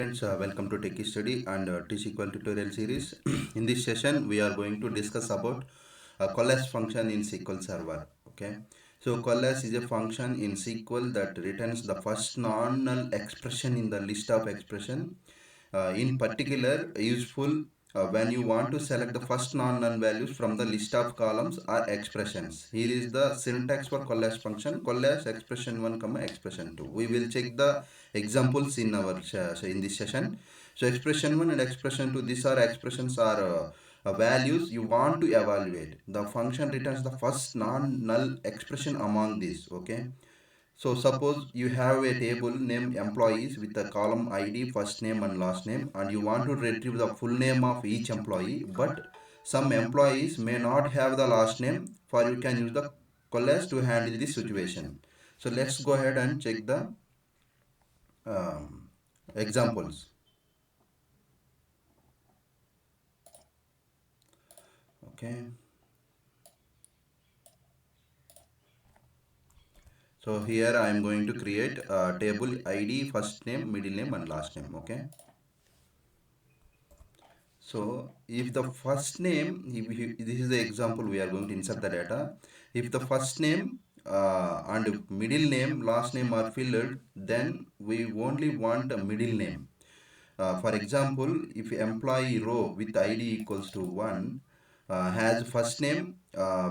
Friends, welcome to Techie Study and T-SQL tutorial series. In this session, we are going to discuss about a COALESCE function in SQL Server. Okay, so COALESCE is a function in SQL that returns the first non-null expression in the list of expression. In particular, useful when you want to select the first non-null values from the list of columns or expressions. Here is the syntax for COALESCE function: COALESCE expression 1, comma expression 2. We will check the examples in our in this session. So expression 1 and expression 2, these are expressions are values you want to evaluate. The function returns the first non-null expression among these. Okay, so suppose you have a table named employees with a column ID, first name and last name, and you want to retrieve the full name of each employee, but some employees may not have the last name. For you can use the COALESCE to handle this situation. So let's go ahead and check the examples. Okay. So here I am going to create a table ID, first name, middle name and last name. Okay. So if the first name, this is the example we are going to insert the data. If the first name and middle name, last name are filled, then we only want a middle name. For example, if employee row with ID equals to 1 has first name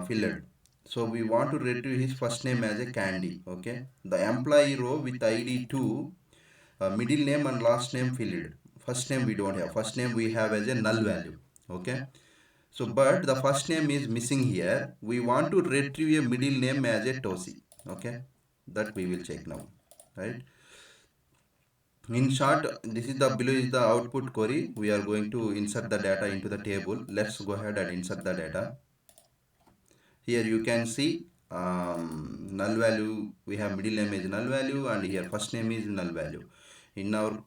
filled, so we want to retrieve his first name as a Candy. Okay, the employee row with ID 2, middle name and last name filled. First name we don't have. First name we have as a null value. Okay, so but the first name is missing here. We want to retrieve a middle name as a Tosi. Okay, that we will check now, right? In short, this is the below is the output query. We are going to insert the data into the table. Let's go ahead and insert the data. Here you can see null value. We have middle name is null value and here first name is null value. In our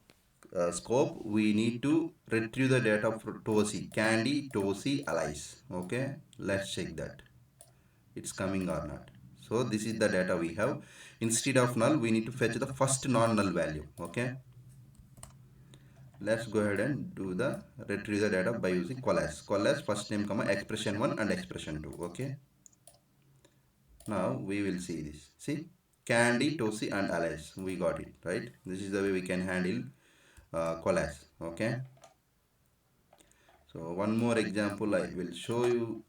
scope, we need to retrieve the data for Tosi, Candy, Tosi, Alice. Okay, let's check that it's coming or not. So this is the data we have. Instead of null, we need to fetch the first non-null value. Okay, let's go ahead and do the retrieve the data by using COALESCE first name comma expression 1 and expression 2. Okay, now we will see this. See, Candy, Tosi and Alice, we got it, right? This is the way we can handle COALESCE. Okay, so one more example I will show you.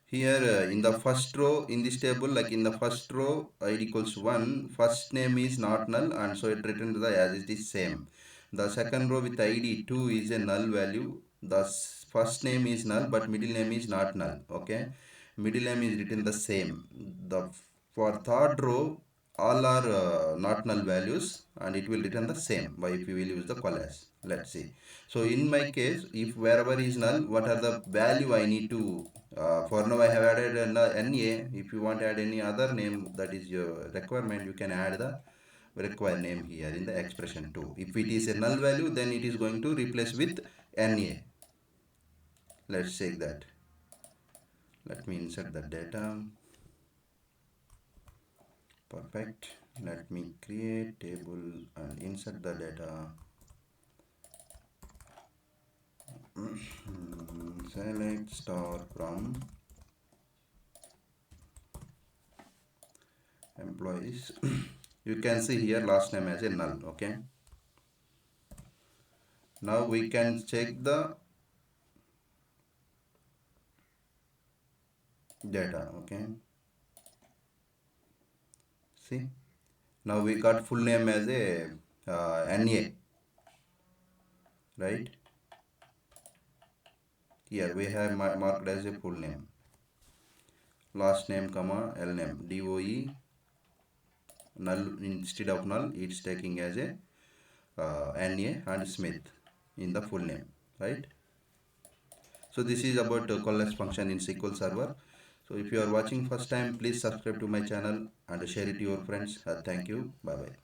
Here in the first row in this table, like in the first row id equals 1, first name is not null and so it returns the as it is same. The second row with id 2 is a null value. The first name is null but middle name is not null. Okay, middle name is written the same. The for third row all are not null values and it will return the same by if we will use the COALESCE. Let's see. So in my case, if wherever is null, what are the value I need to for now I have added NA. If you want to add any other name that is your requirement, you can add the required name here in the expression 2. If it is a null value, then it is going to replace with NA. Let's check that. Let me insert the data. Perfect. Let me create table and insert the data. Select star from employees. You can see here last name as a null. Okay, now we can check the data. Okay, see, now we got full name as a NA, right? Here we have marked as a full name, last name comma L name, DOE null instead of null it's taking as a NA and Smith in the full name, right? So this is about COALESCE function in SQL Server. So if you are watching first time, please subscribe to my channel and share it to your friends. Thank you. Bye bye.